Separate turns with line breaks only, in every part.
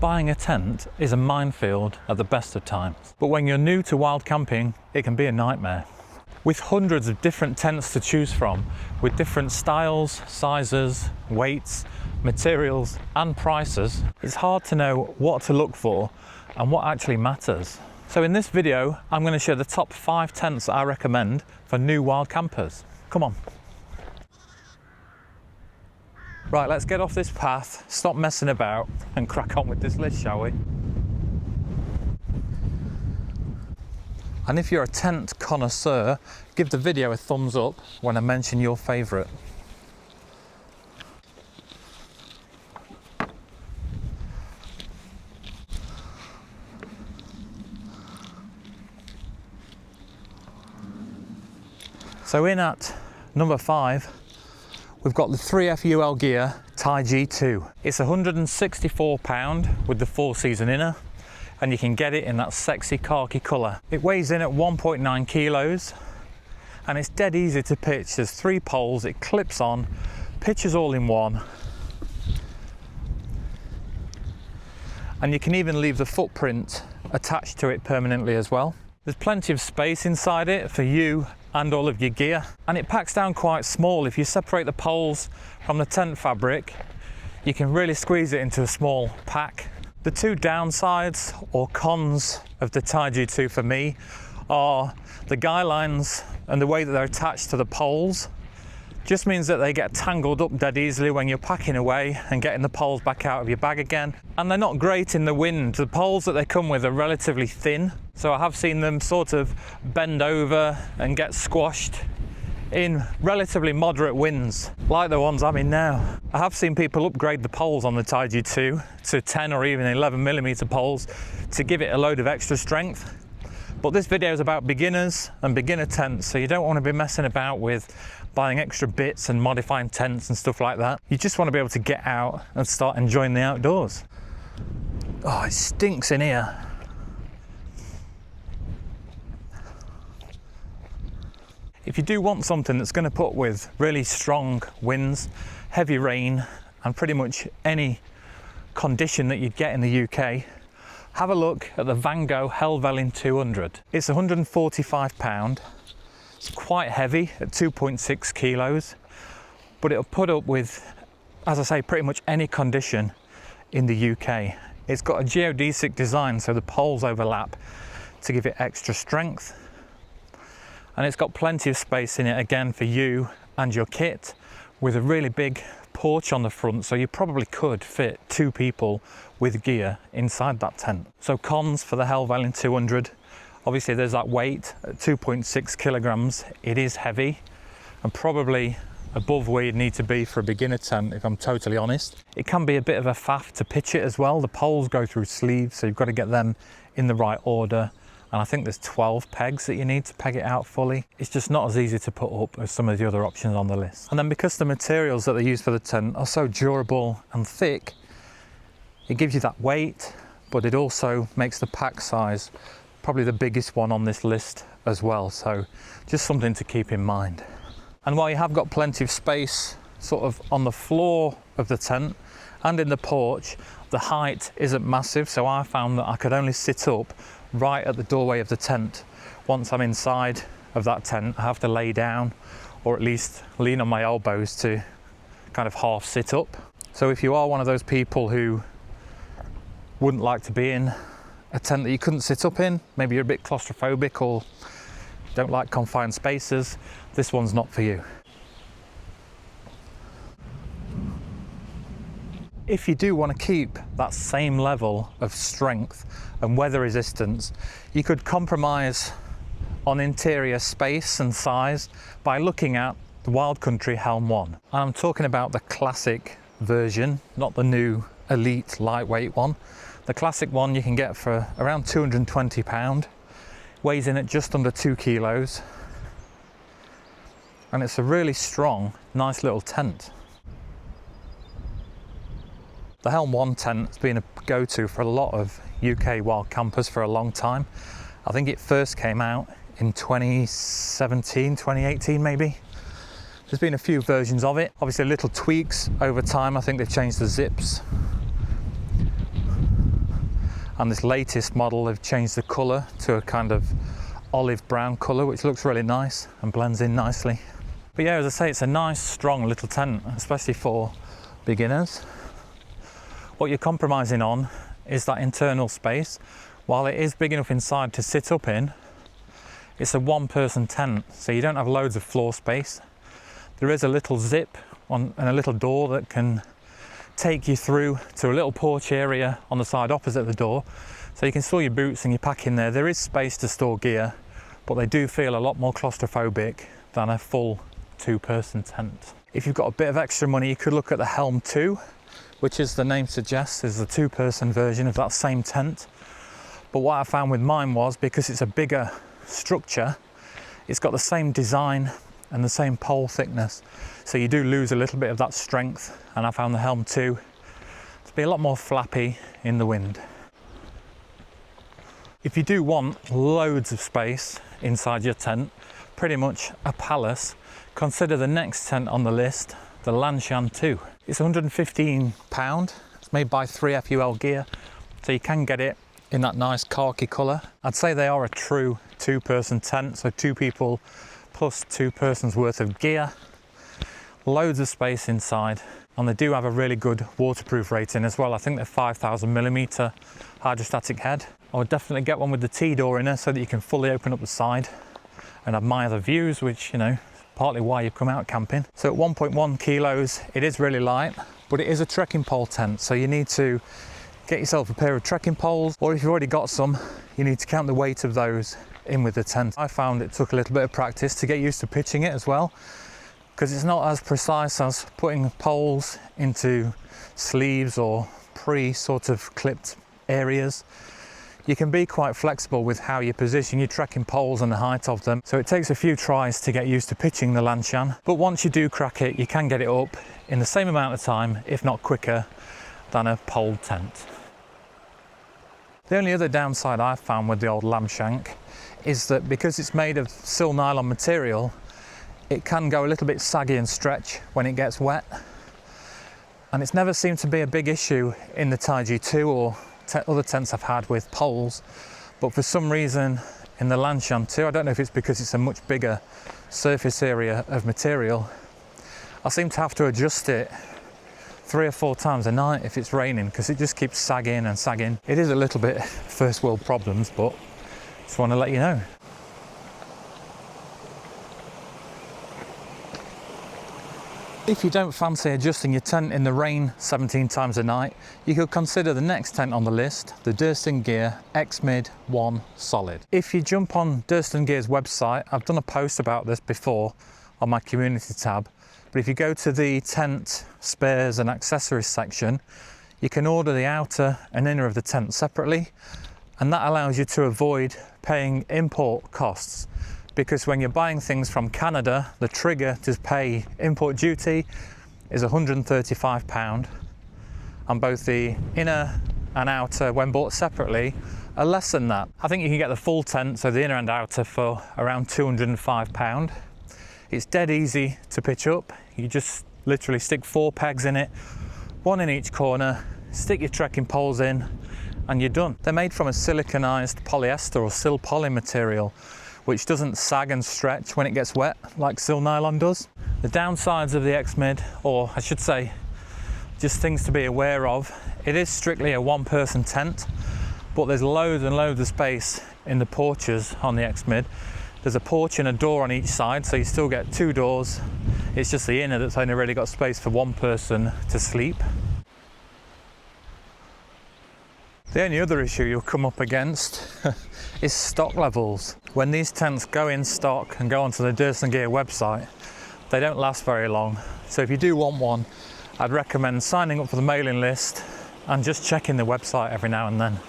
Buying a tent is a minefield at the best of times, but when you're new to wild camping, it can be a nightmare. With hundreds of different tents to choose from, with different styles, sizes, weights, materials and prices, it's hard to know what to look for and what actually matters. So in this video, I'm going to share the top 5 tents that I recommend for new wild campers. Come on. Right, let's get off this path, stop messing about and crack on with this list, shall we? And if you're a tent connoisseur, give the video a thumbs up when I mention your favourite. So in at number 5, we've got the 3FUL Gear Ty G2. It's £164 with the 4-season inner, and you can get it in that sexy khaki colour. It weighs in at 1.9 kilos, and it's dead easy to pitch. There's 3 poles, it clips on, pitches all in one, and you can even leave the footprint attached to it permanently as well. There's plenty of space inside it for you and all of your gear, and it packs down quite small. If you separate the poles from the tent fabric, you can really squeeze it into a small pack. The 2 downsides or cons of the Ty G2 for me are the guy lines and the way that they're attached to the poles. Just means that they get tangled up dead easily when you're packing away and getting the poles back out of your bag again. And they're not great in the wind. The poles that they come with are relatively thin, so I have seen them sort of bend over and get squashed in relatively moderate winds, like the ones I'm in now. I have seen people upgrade the poles on the Ty G2 to 10 or even 11mm poles to give it a load of extra strength. But this video is about beginners and beginner tents, so you don't want to be messing about with buying extra bits and modifying tents and stuff like that. You just want to be able to get out and start enjoying the outdoors. Oh, it stinks in here. If you do want something that's going to put with really strong winds, heavy rain, and pretty much any condition that you'd get in the UK, have a look at the Vango Helvellyn 200. It's £145. It's quite heavy at 2.6 kilos, but it'll put up with, as I say, pretty much any condition in the UK. It's got a geodesic design, so the poles overlap to give it extra strength. And it's got plenty of space in it again for you and your kit, with a really big porch on the front, so you probably could fit 2 people with gear inside that tent. So cons for the Helvellyn 200. Obviously there's that weight at 2.6 kilograms. It is heavy and probably above where you'd need to be for a beginner tent, if I'm totally honest. It can be a bit of a faff to pitch it as well. The poles go through sleeves, so you've got to get them in the right order. And I think there's 12 pegs that you need to peg it out fully. It's just not as easy to put up as some of the other options on the list. And then because the materials that they use for the tent are so durable and thick, it gives you that weight, but it also makes the pack size probably the biggest one on this list as well. So just something to keep in mind. And while you have got plenty of space sort of on the floor of the tent and in the porch, the height isn't massive. So I found that I could only sit up right at the doorway of the tent. Once I'm inside of that tent, I have to lay down or at least lean on my elbows to kind of half sit up. So if you are one of those people who wouldn't like to be in a tent that you couldn't sit up in, maybe you're a bit claustrophobic or don't like confined spaces, this one's not for you. If you do want to keep that same level of strength and weather resistance, you could compromise on interior space and size by looking at the Wild Country Helm 1. And I'm talking about the classic version, not the new elite lightweight one. The classic one you can get for around £220, weighs in at just under 2 kilos, and it's a really strong, nice little tent. The Helm 1 tent has been a go-to for a lot of UK wild campers for a long time. I think it first came out in 2017, 2018 maybe. There's been a few versions of it, obviously little tweaks over time. I think they've changed the zips And this latest model, they've changed the colour to a kind of olive brown colour, which looks really nice and blends in nicely. But yeah, as I say, it's a nice, strong little tent, especially for beginners. What you're compromising on is that internal space. While it is big enough inside to sit up in, it's a one-person tent, so you don't have loads of floor space. There is a little zip and a little door that can take you through to a little porch area on the side opposite the door, so you can store your boots and your pack in there. There is space to store gear, but they do feel a lot more claustrophobic than a full two-person tent. If you've got a bit of extra money, you could look at the Helm 2, which, as the name suggests, is the two-person version of that same tent. But what I found with mine was, because it's a bigger structure, it's got the same design and the same pole thickness, so you do lose a little bit of that strength, and I found the Helm 2 to be a lot more flappy in the wind. If you do want loads of space inside your tent, pretty much a palace, consider the next tent on the list, the Lanshan 2. It's £115, it's made by 3FUL Gear, so you can get it in that nice khaki colour. I'd say they are a true two-person tent, so two people plus 2 persons worth of gear, loads of space inside, and they do have a really good waterproof rating as well. I think they're 5,000mm hydrostatic head. I would definitely get one with the T-door in there so that you can fully open up the side and admire the views, which, you know, partly why you come out camping. So at 1.1 kilos, it is really light, but it is a trekking pole tent, so you need to get yourself a pair of trekking poles, or if you've already got some, you need to count the weight of those in with the tent. I found it took a little bit of practice to get used to pitching it as well, because it's not as precise as putting poles into sleeves or sort of clipped areas. You can be quite flexible with how you position your trekking poles and the height of them, so it takes a few tries to get used to pitching the Lanshan, but once you do crack it, you can get it up in the same amount of time, if not quicker, than a pole tent. The only other downside I've found with the old Lamshank is that because it's made of sil nylon material, it can go a little bit saggy and stretch when it gets wet. And it's never seemed to be a big issue in the Taiji 2 or other tents I've had with poles, but for some reason in the Lanshan 2, I don't know if it's because it's a much bigger surface area of material, I seem to have to adjust it 3 or 4 times a night if it's raining, because it just keeps sagging and sagging. It is a little bit first world problems, but just want to let you know. If you don't fancy adjusting your tent in the rain 17 times a night, you could consider the next tent on the list, the Durston Gear X-Mid 1 Solid. If you jump on Durston Gear's website, I've done a post about this before on my community tab, but if you go to the tent spares and accessories section, you can order the outer and inner of the tent separately, and that allows you to avoid paying import costs, because when you're buying things from Canada, the trigger to pay import duty is £135, and both the inner and outer, when bought separately, are less than that. I think you can get the full tent, so the inner and outer, for around £205. It's dead easy to pitch up. You just literally stick 4 pegs in it, 1 in each corner, stick your trekking poles in, and you're done. They're made from a siliconized polyester or sil poly material, which doesn't sag and stretch when it gets wet like sil nylon does. The downsides of the X-Mid, or I should say just things to be aware of, it is strictly a one-person tent, but there's loads and loads of space in the porches on the X-Mid. There's a porch and a door on each side, so you still get 2 doors. It's just the inner that's only really got space for one person to sleep. The only other issue you'll come up against is stock levels. When these tents go in stock and go onto the Durston Gear website, they don't last very long. So if you do want one, I'd recommend signing up for the mailing list and just checking the website every now and then.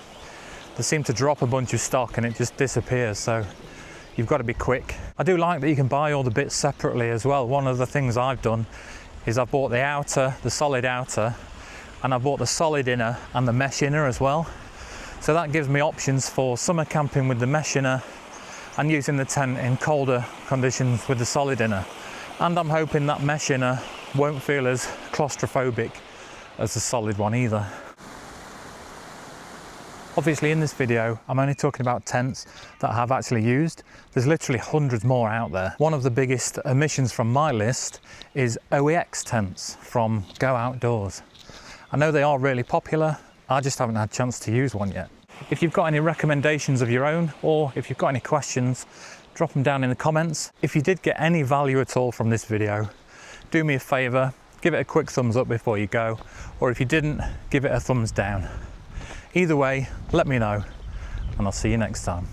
They seem to drop a bunch of stock and it just disappears, so you've got to be quick. I do like that you can buy all the bits separately as well. One of the things I've done is I've bought the outer, the solid outer, and I bought the solid inner and the mesh inner as well. So that gives me options for summer camping with the mesh inner and using the tent in colder conditions with the solid inner. And I'm hoping that mesh inner won't feel as claustrophobic as the solid one either. Obviously in this video, I'm only talking about tents that I have actually used. There's literally hundreds more out there. One of the biggest omissions from my list is OEX tents from Go Outdoors. I know they are really popular, I just haven't had a chance to use one yet. If you've got any recommendations of your own, or if you've got any questions, drop them down in the comments. If you did get any value at all from this video, do me a favour, give it a quick thumbs up before you go, or if you didn't, give it a thumbs down. Either way, let me know, and I'll see you next time.